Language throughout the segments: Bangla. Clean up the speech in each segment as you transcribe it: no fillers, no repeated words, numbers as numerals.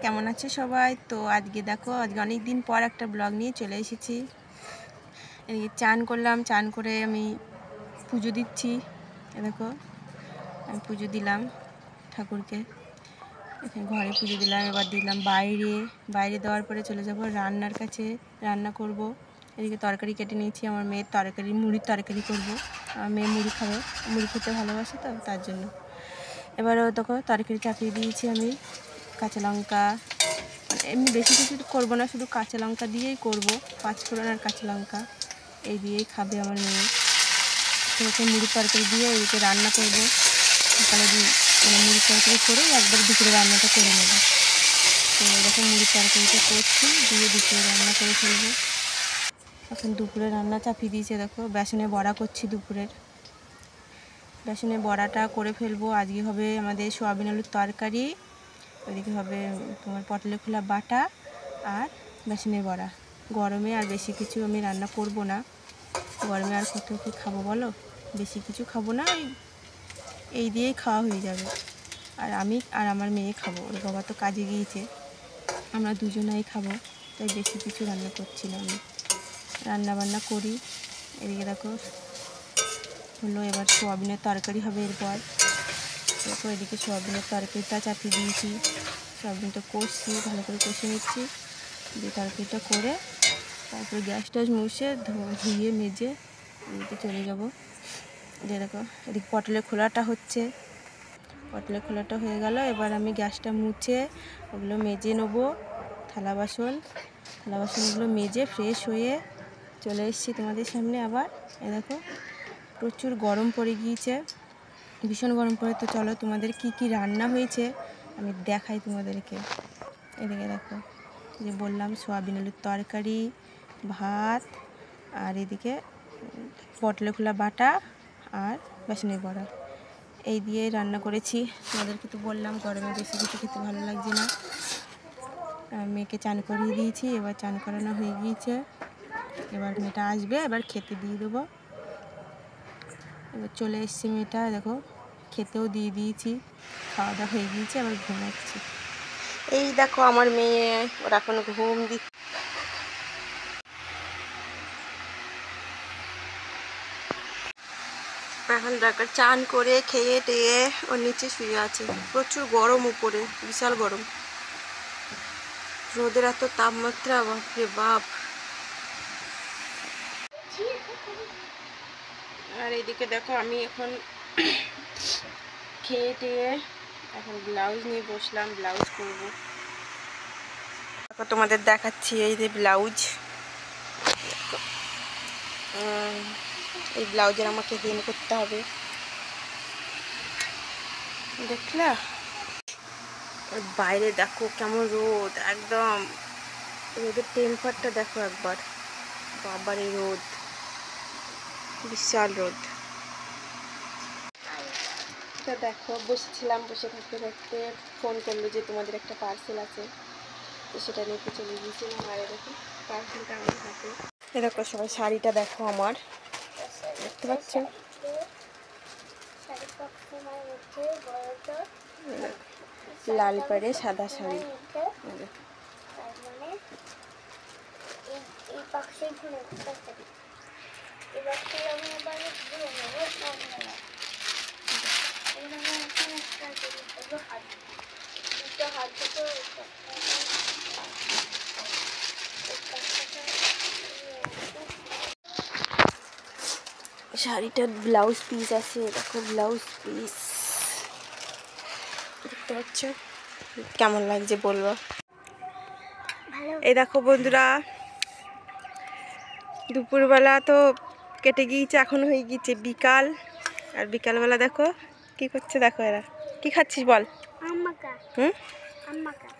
কেমন আছে সবাই? তো আজকে দেখো, আজকে অনেক দিন পর একটা ব্লগ নিয়ে চলে এসেছি। এদিকে চান করলাম, চান করে আমি পুজো দিচ্ছি। দেখো আমি পুজো দিলাম ঠাকুরকে, এখানে ঘরে পুজো দিলাম। এবার দিলাম বাইরে দেওয়ার পরে চলে যাব রান্নার কাছে, রান্না করব। এদিকে তরকারি কেটে নিয়েছি, আমার মেয়ের তরকারি, মুড়ির তরকারি করব। আমার মেয়ে মুড়ি খাবে, মুড়ি খেতে ভালোবাসে তো তার জন্য। এবারও দেখো তরকারি চাপিয়ে দিয়েছি আমি, কাঁচা লঙ্কা, এমনি বেশি কিছু করবো না, শুধু কাঁচা লঙ্কা দিয়েই করব, পাঁচফোড়ন আর কাঁচা লঙ্কা এই দিয়েই খাবে আমার মেয়ে। সেটাকে মুড়ির তরকারি দিয়ে এদিকে রান্না করব। সকালে মানে মুড়ির তরকারি করে একবার দুপুরে রান্নাটা করে নেব। তো এরকম মুড়ির তরকারিটা করছি, দিয়ে দুপুরে রান্না করে ফেলবো। এখন দুপুরে রান্না চাপিয়ে দিয়েছে, দেখো বেসনের বড়া করছি দুপুরের। বেসনের বড়াটা করে ফেলবো। আজকে হবে আমাদের সোয়াবিন আলুর তরকারি, ওইদিকে হবে তোমার পটলের খোলা বাটা আর বেসনের বড়া। গরমে আর বেশি কিছু আমি রান্না করব না, গরমে আর কত কী খাবো বলো, বেশি কিছু খাবো না, এই দিয়েই খাওয়া হয়ে যাবে। আর আমি আর আমার মেয়ে খাবো, ওর বাবা তো কাজে গিয়েছে, আমরা দুজনাই খাবো, তাই বেশি কিছু রান্না করছি না। আমি রান্না বান্না করি। এদিকে দেখো হলো, এবার সোয়াবিনের তরকারি হবে। এরপর দেখো এদিকে সোয়াবিনের তরকারিটা চাপিয়ে দিয়েছি, সোয়াবিনটা কষছি, ভালো করে কষে নিচ্ছি, দিয়ে তরকারিটা করে তারপরে গ্যাস ট্যাস মুছে ধুয়ে মেজে এদিকে চলে যাব। যে দেখো এদিকে পটলের খোলাটা হচ্ছে, পটলের খোলাটা হয়ে গেল। এবার আমি গ্যাসটা মুছে ওগুলো মেজে নেবো, থালা বাসনগুলো মেজে ফ্রেশ হয়ে চলে এসেছি তোমাদের সামনে আবার। এ দেখো প্রচুর গরম পড়ে গিয়েছে, ভীষণ গরম পড়ে। তো চলো তোমাদের কি কি রান্না হয়েছে আমি দেখাই তোমাদেরকে। এদিকে দেখো যে বললাম সোয়াবিন আলুর তরকারি, ভাত, আর এদিকে পটলের খোলা বাটা আর বেসনের বড়া, এই দিয়ে রান্না করেছি। তোমাদেরকে তো বললাম গরমে বেশি কিছু খেতে ভালো লাগছে না। মেয়েকে চান করিয়ে দিয়েছি, এবার চান করানো হয়ে গিয়েছে, এবার মেয়েটা আসবে, এবার খেতে দিয়ে দেবো। এবার চলে এসছে মেয়েটা, দেখো খেতেও দিয়ে দিয়েছি, খাওয়া দাওয়া হয়ে গিয়েছে, আবার ঘুমাচ্ছি। এই দেখো আমার মেয়ে, ওরা এখন ঘুম দিচ্ছে। এখন দেখো চান করে খেয়ে টেয়ে ওর নিচে শুয়ে আছে। প্রচুর গরম উপরে, বিশাল গরম, রোদের এত তাপমাত্রা, বাপরে বাপ। আর এদিকে দেখো আমি এখন খেয়ে টেয়ে এখন ব্লাউজ নিয়ে বসলাম, ব্লাউজ করব। তোমাদের দেখাচ্ছি, এই যে ব্লাউজ, এই ব্লাউজের আমাকে ডিজাইন করতে হবে, দেখলা? বাইরে দেখো কেমন রোদ, একদম রোদের টেম্পারটা দেখো একবার, বাবারে রোদ, বিশাল রোদ। তো দেখো বসেছিলাম, বসে থাকতে থাকতে ফোন করলো যে তোমাদের একটা পার্সেল আছে, তো সেটা নিতে চলে গিয়েছিলাম। আর দেখো পার্সেলটা আমার হাতে। এ দেখো সবাই শাড়িটা দেখো আমার, দেখতে পাচ্ছ? লাল পাড়ে সাদা শাড়ি, শাড়িটার ব্লাউজ পিস আছে, দেখো ব্লাউজ পিস, দেখতে পাচ্ছ? কেমন লাগছে বলবো। এই দেখো বন্ধুরা, দুপুরবেলা তো কেটে গিয়েছে, এখন হয়ে গিয়েছে বিকাল। আর বিকালবেলা দেখো কি করছে, দেখো এরা কি খাচ্ছিস বল? হুম,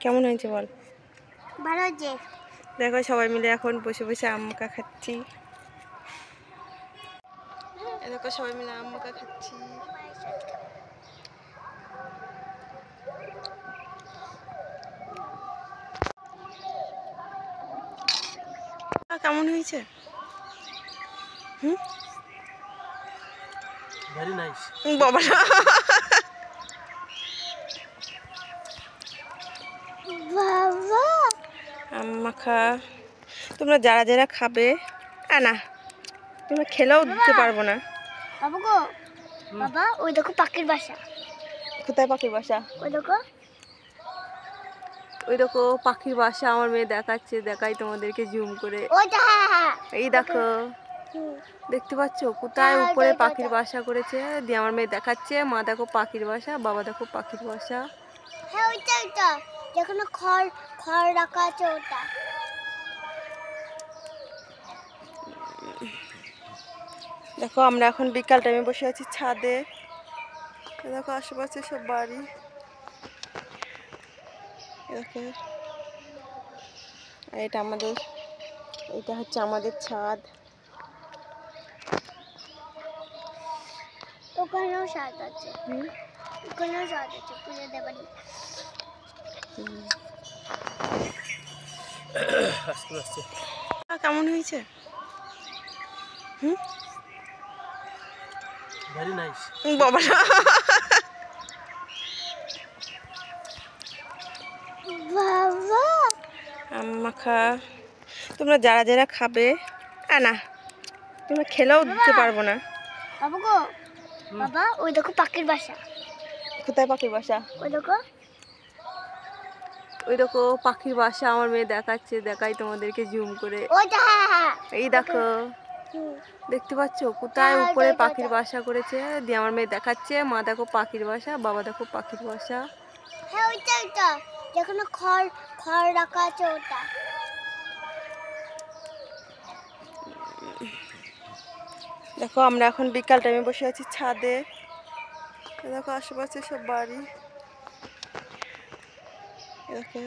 কেমন হয়েছে বল? ভালো হয়েছে। দেখো সবাই মিলে এখন বসে বসে আম্মাকা খাচ্ছি। দেখো সবাই মিলে আম্মাকা খাচ্ছি। কেমন হয়েছে? হুম, ভেরি নাইস বাবা। আম মাখা তোমরা যারা যারা খাবে না তোমরা খেলেও দিতে পারবো না। বাবা গো, বাবা ওই দেখো পাখির বাসা। কোথায় পাখির বাসা? ওই দেখো, ওই দেখো পাখির বাসা আমার মেয়ে দেখাচ্ছে, দেখাই তোমাদেরকে জুম করে। ওইটা হ্যাঁ, এই দেখো, দেখতে পাচ্ছ কোথায় উপরে পাখির বাসা করেছে, দিয়ে আমার মেয়ে দেখাচ্ছে, মা দেখো পাখির বাসা, বাবা দেখো পাখির বাসা। হ্যাঁ ওইটা ওইটা যেখানে খড় খড় রাখা আছে ওটা। দেখো আমরা এখন বিকাল টাইমে বসে আছি ছাদে, দেখো আশেপাশে সব বাড়ি। দেখো আর এটা আমাদের, এটা হচ্ছে আমাদের ছাদ। ওখানেও সাজ আছে, ওখানেও সাজ আছে পুজো দেবানি। কেমন হয়েছে? ভেরি নাইস বাবা বাবা আম মাখা তোমরা যারা যারা খাবে না তোমরা খেলেও দিতে পারবো না। বাবা গো, বাবা ওই দেখো পাখির বাসা। কোথায় পাখির বাসা? ওই দেখো, ওই দেখো পাখির বাসা আমার মেয়ে দেখাচ্ছে, দেখাই তোমাদেরকে জুম করে। ওইটা হ্যাঁ, এই দেখো, দেখতে পাচ্ছ কোথায় উপরে পাখির বাসা করেছে, দিয়ে আমার মেয়ে দেখাচ্ছে, মা দেখো পাখির বাসা, বাবা দেখো পাখির বাসা। হ্যাঁ ওইটা ওইটা যেখানে খড় খড় রাখা আছে ওটা। দেখো আমরা এখন বিকাল টাইমে বসে আছি ছাদে, দেখো আশেপাশে সব বাড়ি। দেখো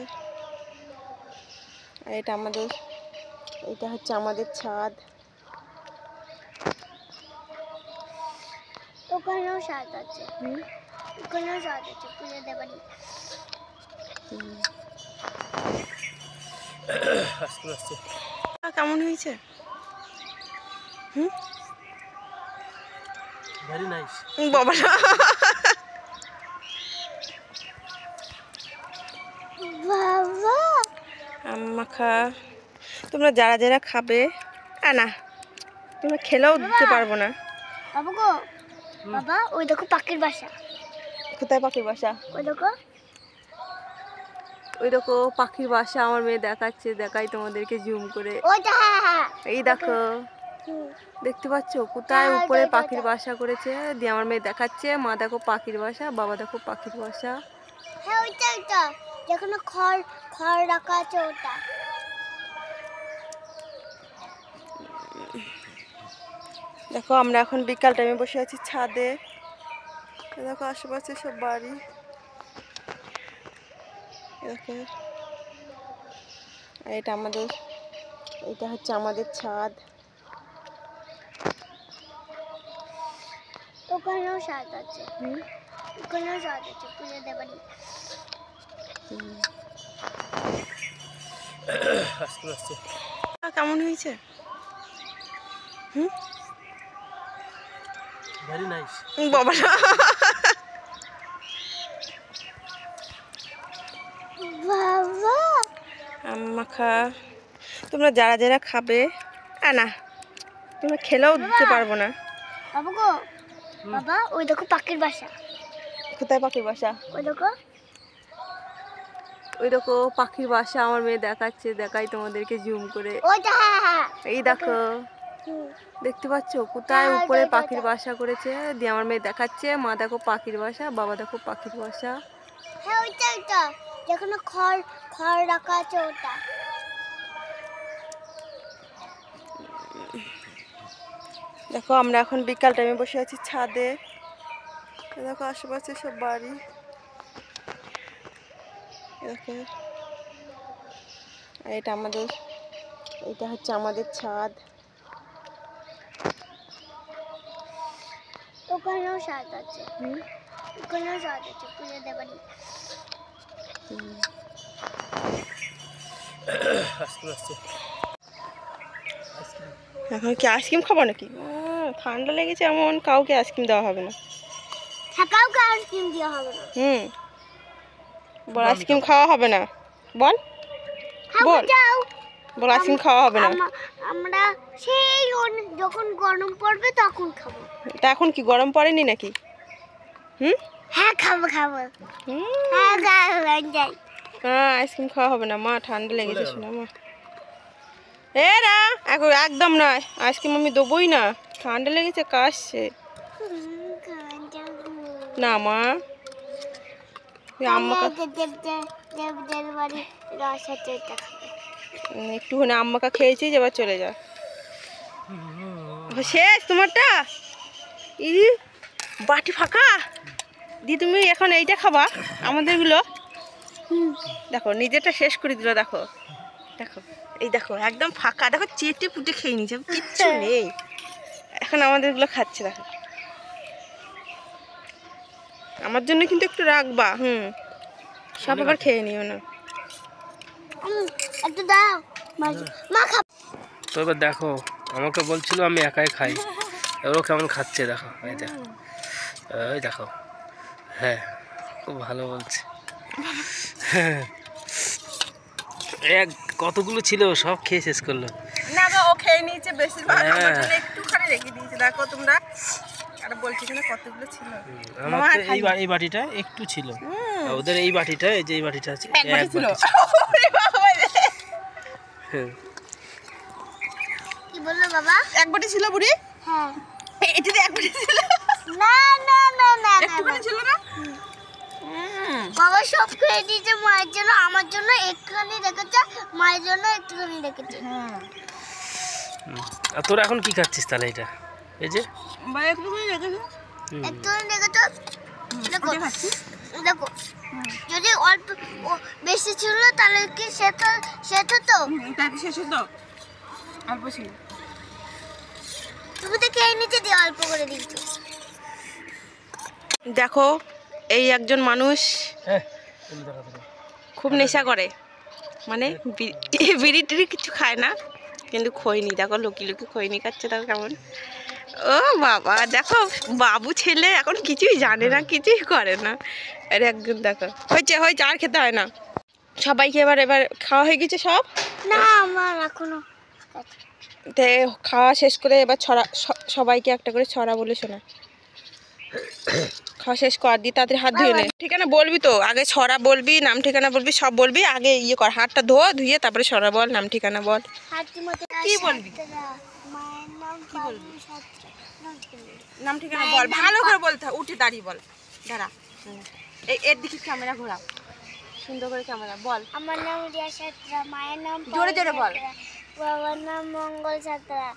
আর এটা আমাদের, এটা হচ্ছে আমাদের ছাদ। ওখানেও সাজ আছে, ওখানেও সাজ আছে পুজো দেবানি। কেমন হয়েছে? ভেরি নাইস বাবা বাবা আম মাখা তোমরা যারা যারা খাবে না তোমরা খেলেও দিতে পারবো না। বাবা গো, বাবা ওই দেখো পাখির বাসা। কোথায় পাখির বাসা? ওই দেখো, ওই দেখো পাখির বাসা আমার মেয়ে দেখাচ্ছে, দেখাই তোমাদেরকে জুম করে। ওইটা হ্যাঁ, এই দেখো, দেখতে পাচ্ছ কোথায় উপরে পাখির বাসা করেছে, দিয়ে আমার মেয়ে দেখাচ্ছে, মা দেখো পাখির বাসা, বাবা দেখো পাখির বাসা। হ্যাঁ ওইটা ওইটা যেখানে খড় খড় রাখা আছে ওটা। দেখো আমরা এখন বিকাল টাইমে বসে আছি ছাদে, দেখো আশেপাশে সব বাড়ি। দেখো আর এটা আমাদের, এটা হচ্ছে আমাদের ছাদ। ওখানেও সাজ আছে, ওখানেও সাজ আছে পুজো দেবানি। কেমন হয়েছে? ভেরি নাইস বাবা বাবা আম মাখা তোমরা যারা যারা খাবে না তোমরা খেলেও দিতে পারবো না। বাবা গো, বাবা ওই দেখো পাখির বাসা। কোথায় পাখির বাসা? ওই দেখো, ওই দেখো পাখির বাসা আমার মেয়ে দেখাচ্ছে, দেখাই তোমাদেরকে জুম করে। ওইটা হ্যাঁ, এই দেখো, দেখতে পাচ্ছ কোথায় উপরে পাখির বাসা করেছে, দিয়ে আমার মেয়ে দেখাচ্ছে, মা দেখো পাখির বাসা, বাবা দেখো পাখির বাসা। হ্যাঁ ওইটা ওইটা যেখানে খড় খড় রাখা আছে ওটা। দেখো আমরা এখন বিকাল টাইমে বসে আছি ছাদে, দেখো আশেপাশে সব বাড়ি। দেখো আর এটা আমাদের, এটা হচ্ছে আমাদের ছাদ। ওখানেও সাজ আছে, ওখানেও সাজ আছে পুজো দেবানি। এখন কি আইসক্রিম খাবো নাকি? ঠান্ডা লেগেছে এমন, কাউকে আইসক্রিম দেওয়া হবে না। কাউকে আইসক্রিম দেওয়া হবে না। বড় আইসক্রিম খাওয়া হবে না। বল খাবো বল যাও। বল আইসক্রিম খাওয়া হবে না। আমরা সেই যখন গরম পড়বে তখন খাবো। তা এখন কি গরম পড়েনি নাকি? হুম হ্যাঁ খাবো খাবো। হুম হ্যাঁ যাই। হ্যাঁ আইসক্রিম খাওয়া হবে না মা, ঠান্ডা লেগেছে শোনা মা। এ না একদম নয়, আইসক্রিম আমি দেবোই না, ঠান্ডা লেগেছে কাশছে। না মা আম্মাকে একটুখানি আম্মাকে খেয়েছি, এবার চলে যা। শেষ তোমারটা? ই বাটি ফাঁকা দি, তুমি এখন এইটা খাবা আমাদেরগুলো? দেখো নিজেরটা শেষ করে দিল, দেখো দেখো এই দেখো একদম ফাঁকা, দেখো চেটে পুটে খেয়ে নিয়েছে, কিচ্ছু নেই। এখন আমাদেরগুলো খাচ্ছে দেখো। আমার জন্য কিন্তু একটু রাখবা। সব আবার খেয়ে নিও না। একটু দাও মা খাব। তো এবার দেখো, আমাকে বলছিল আমি একাই খাই, এবারও কেমন খাচ্ছে দেখো। এই দেখো, এই দেখো, হ্যাঁ খুব ভালো বলছে। এক কতগুলো ছিল সব খেয়ে শেষ করলো। না গো, ও খেয়ে নিয়েছে বেশিরভাগ, আমার হ্যাঁ। জন্য একটুখানি রেখে দিয়েছে। দেখো তোমরা, আর বলছি কিনা কতগুলো ছিল। আমার তো এই বাটিটা একটু ছিল, আর ওদের এই বাটিটা, এই যে এই বাটিটা আছে এক বাটি এক ছিল। বাটি ছিল। ওরে বাবা রে। হ্যাঁ। কি বললো বাবা? এক বাটি ছিল বুড়ি? হ্যাঁ। এটাতে এক বাটি ছিল। না না না না একটুখানি ছিল না? বাবা সব খেয়ে দিয়েছে মায়ের জন্য, আমার জন্য একটুখানি রেখেছে, মায়ের জন্য একটুখানি রেখেছে। আর তোরা এখন কি খাচ্ছিস তাহলে? এটা এই যে বা একটুখানি রেখেছে। একটুখানি রেখেছে। দেখো দেখো, যদি অল্প বেশি ছিল তাহলে কি সেটা তো তাই শেষ হতো, অল্প ছিল। তুমি তো খেয়ে নিচে দিয়ে অল্প করে দিচ্ছ। দেখো এই একজন মানুষ খুব নেশা করে, মানে বিড়ি টিড়ি কিছু খায় না, কিন্তু খৈনি দেখো লুকি লুকি খৈনি খাচ্ছে। দেখো কেমন, ও বাবা দেখো, বাবু ছেলে এখন কিছুই জানে না, কিছুই করে না। আর একজন দেখো হয়েছে হয়েছে, আর খেতে হয় না। সবাইকে এবার এবার খাওয়া হয়ে গেছে সব। না আমার এখনো তে খাওয়া শেষ করে এবার ছড়া, সবাইকে একটা করে ছড়া বলে শোনা। খাওয়া শেষ কর দিয়ে তাড়াতাড়ি হাত ধুয়ে নে। ঠিকানা বলবি তো, আগে ছড়া বলবি, নাম ঠিকানা বলবি, সব বলবি। আগে ইয়ে কর, হাতটা ধুয়ে তারপরে ছড়া বল, নাম ঠিকানা বল। কি বলবি? মায়ের নাম কি বলবি? পালু। নাম ঠিকানা বল, ভালো করে বলতে হবে, উঠে দাঁড়িয়ে বল। দাঁড়া, এর দিকে ক্যামেরা ঘোরাও, সুন্দর করে ক্যামেরা বল। আমার নাম রিয়া সাঁতরা, মায়ের নাম জোরে জোরে বল। বাবার নাম মঙ্গল সাঁতরা,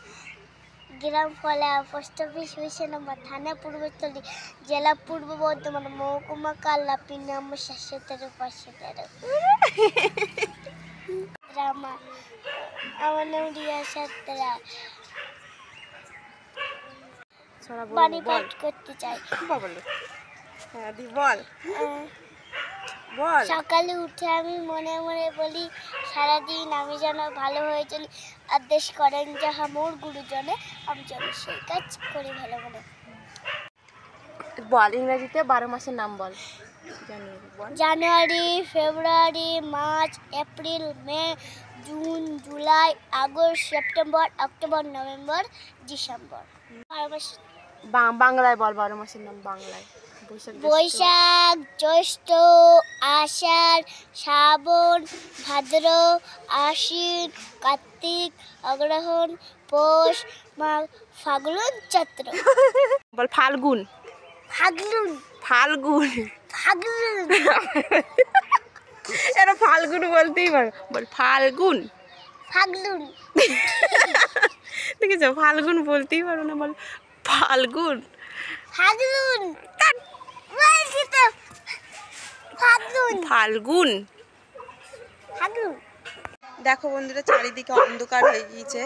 গ্রাম ফলা, পোস্ট অফিস ২০ নম্বর, থানা পূর্বস্থলী, জেলা পূর্ব বর্ধমান, মহকুমা কাল্লাপি, নাম ৭৭৫১৩। আমার নাম রিয়া সাঁতরা, ছড়া বাড়ি বল, পাঠ করতে চাই। বল। হ্যাঁ দি বল আহ, বল। সকালে উঠে আমি মনে মনে বলি, সারাদিন আমি যেন ভালো হয়ে চলি, আদেশ করেন যাহা মোর গুরুজনে, আমি যেন সেই কাজ করি ভালো বলে। বল ইংরেজিতে ১২ মাসের নাম বল। January, February, March, April, May, June, July, August, September, October, November, December. 12 মাস। বাংলায় বল ১২ মাসের নাম বাংলায়। বৈশাখ, জ্যৈষ্ঠ, আষাঢ়, শ্রাবণ, ভাদ্র, আশ্বিন, কার্তিক, অগ্রহায়ণ, পৌষ, মাঘ, ফাল্গুন, চৈত্র। বল ফাল্গুন। ফাল্গুন ফাল্গুন ফাল্গুন এটা ফাল্গুন বলতেই পারো, বল ফাল্গুন। ফাল্গুন দেখেছো, ফাল্গুন বলতেই পারো না, বল ফাল্গুন। ফাল্গুন বলছি তো, ফাল্গুন ফাল্গুন। ফাল্গুন। দেখো বন্ধুরা, চারিদিকে অন্ধকার হয়ে গিয়েছে।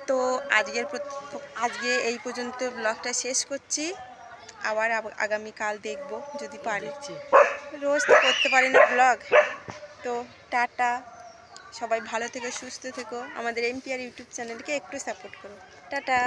তো আজকে এই পর্যন্ত ব্লগটা শেষ করছি। আবার আগামীকাল দেখবো যদি পারি। রোজ তো করতে পারি না ব্লগ। তো টাটা, সবাই ভালো থেকো, সুস্থ থেকো। আমাদের এমপিআর ইউটিউব চ্যানেলকে একটু সাপোর্ট করো। টাটা।